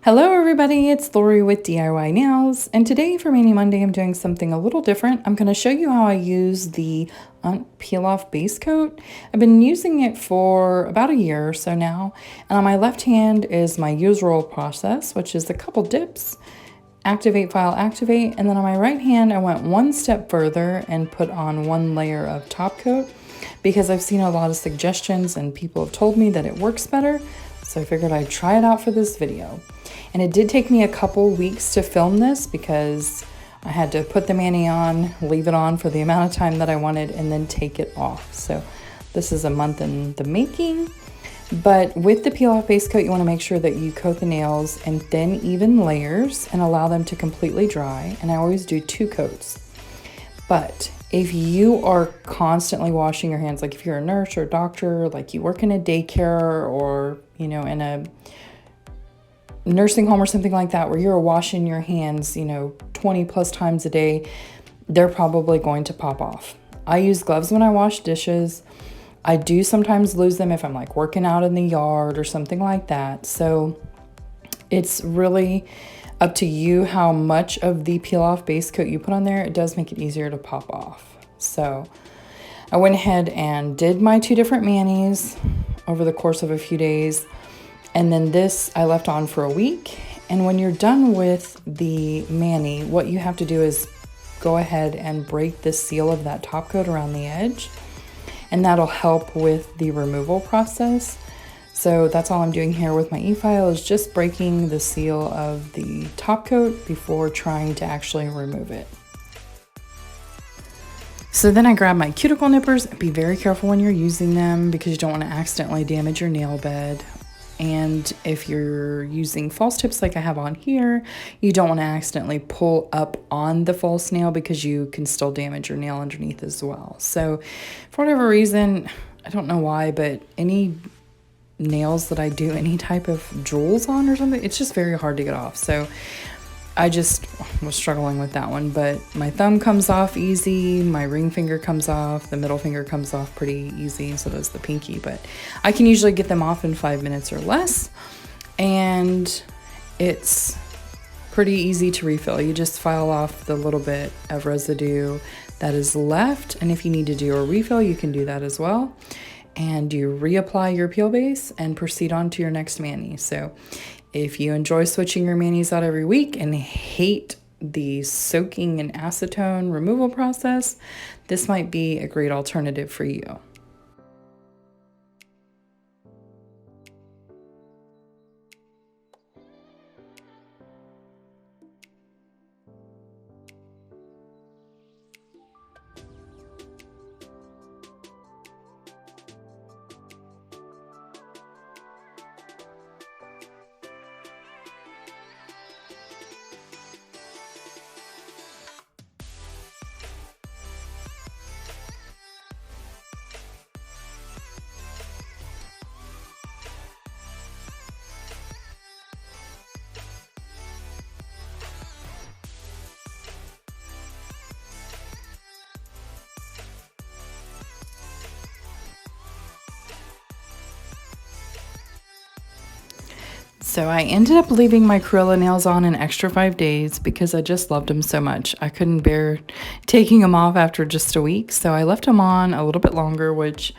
Hello everybody, it's Lori with DIY Nails, and today for Mani Monday I'm doing something a little different. I'm going to show you how I use the peel off base coat. I've been using it for about a year or so now, and on my left hand is my use roll process, which is a couple dips, activate, file, activate, and then on my right hand I went one step further and put on one layer of top coat because I've seen a lot of suggestions and people have told me that it works better. So I figured I'd try it out for this video. And it did take me a couple weeks to film this because I had to put the mani on, leave it on for the amount of time that I wanted, and then take it off. So this is a month in the making. But with the peel off base coat, you want to make sure that you coat the nails in thin, even layers and allow them to completely dry. And I always do 2 coats. But if you are constantly washing your hands, like if you're a nurse or a doctor, like you work in a daycare or, in a nursing home or something like that, where you're washing your hands, 20 plus times a day, they're probably going to pop off. I use gloves when I wash dishes. I do sometimes lose them if I'm like working out in the yard or something like that. So it's really up to you how much of the peel off base coat you put on there. It does make it easier to pop off. So I went ahead and did my 2 different manis over the course of a few days. And then this I left on for a week. And when you're done with the mani, what you have to do is go ahead and break the seal of that top coat around the edge. And that'll help with the removal process. So that's all I'm doing here with my e-file, is just breaking the seal of the top coat before trying to actually remove it. So then I grab my cuticle nippers. Be very careful when you're using them because you don't want to accidentally damage your nail bed. And if you're using false tips like I have on here, you don't want to accidentally pull up on the false nail because you can still damage your nail underneath as well. So for whatever reason, I don't know why, but any nails that I do any type of jewels on or something, it's just very hard to get off. So I just was struggling with that one, but my thumb comes off easy, my ring finger comes off, the middle finger comes off pretty easy, and so does the pinky, but I can usually get them off in 5 minutes or less, and it's pretty easy to refill. You just file off the little bit of residue that is left, and if you need to do a refill, you can do that as well. And you reapply your peel base and proceed on to your next mani. So if you enjoy switching your manis out every week and hate the soaking and acetone removal process, this might be a great alternative for you. So I ended up leaving my Cruella nails on an extra 5 days because I just loved them so much. I couldn't bear taking them off after just a week. So I left them on a little bit longer, which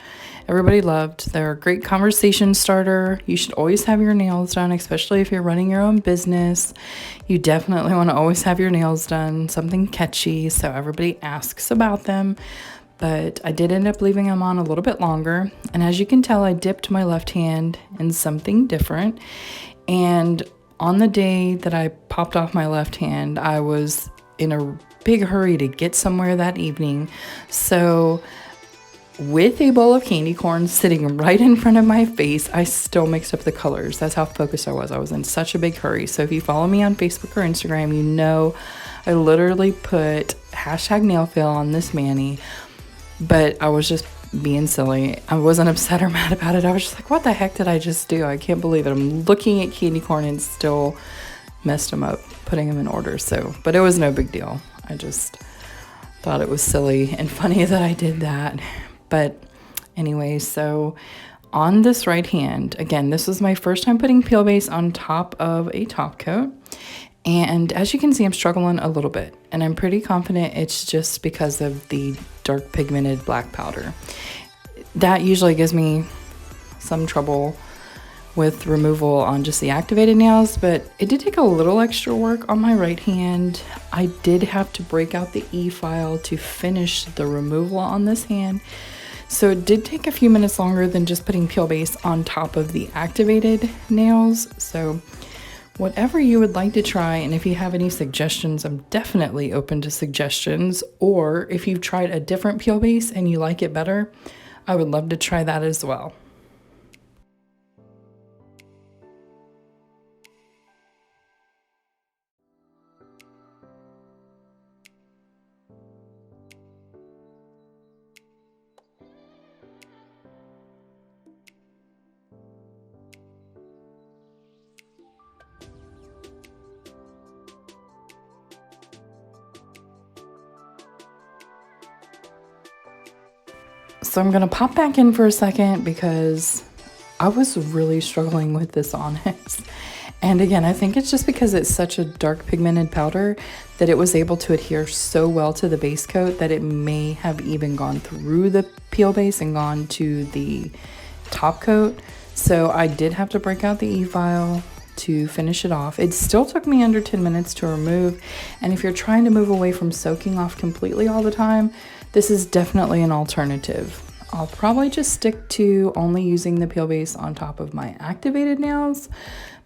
everybody loved. They're a great conversation starter. You should always have your nails done, especially if you're running your own business. You definitely want to always have your nails done, something catchy, so everybody asks about them. But I did end up leaving them on a little bit longer. And as you can tell, I dipped my left hand in something different. And on the day that I popped off my left hand, I was in a big hurry to get somewhere that evening. So with a bowl of candy corn sitting right in front of my face, I still mixed up the colors. That's how focused I was. I was in such a big hurry. So if you follow me on Facebook or Instagram, you know I literally put #nailfail on this mani, but I was just being silly. I wasn't upset or mad about it. I was just like, what the heck did I just do? I can't believe it. I'm looking at candy corn and still messed them up, putting them in order. So, but it was no big deal. I just thought it was silly and funny that I did that. But anyway, so on this right hand, again, this was my first time putting peel base on top of a top coat. And as you can see, I'm struggling a little bit, and I'm pretty confident it's just because of the dark pigmented black powder. That usually gives me some trouble with removal on just the activated nails, but it did take a little extra work on my right hand. I did have to break out the e-file to finish the removal on this hand. So it did take a few minutes longer than just putting peel base on top of the activated nails. So whatever you would like to try, and if you have any suggestions, I'm definitely open to suggestions. Or if you've tried a different peel base and you like it better, I would love to try that as well. So I'm gonna pop back in for a second because I was really struggling with this onyx. And again, I think it's just because it's such a dark pigmented powder that it was able to adhere so well to the base coat that it may have even gone through the peel base and gone to the top coat. So I did have to break out the e-file to finish it off. It still took me under 10 minutes to remove. And if you're trying to move away from soaking off completely all the time, this is definitely an alternative. I'll probably just stick to only using the peel base on top of my activated nails,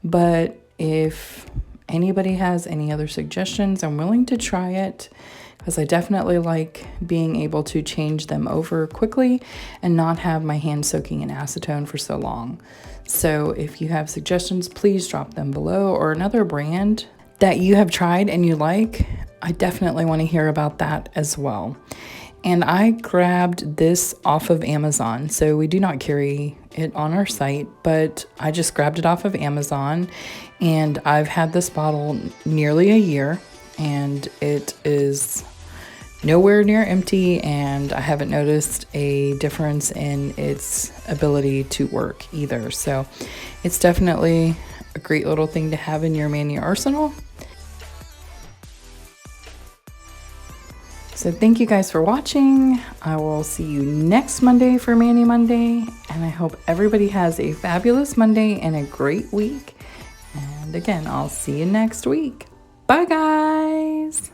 but if anybody has any other suggestions, I'm willing to try it because I definitely like being able to change them over quickly and not have my hand soaking in acetone for so long. So if you have suggestions, please drop them below, or another brand that you have tried and you like. I definitely want to hear about that as well. And I grabbed this off of Amazon. So we do not carry it on our site, but I just grabbed it off of Amazon, and I've had this bottle nearly a year, and it is nowhere near empty, and I haven't noticed a difference in its ability to work either. So it's definitely a great little thing to have in your mani arsenal. So thank you guys for watching. I will see you next Monday for Mani Monday, and I hope everybody has a fabulous Monday and a great week. And again, I'll see you next week. Bye guys.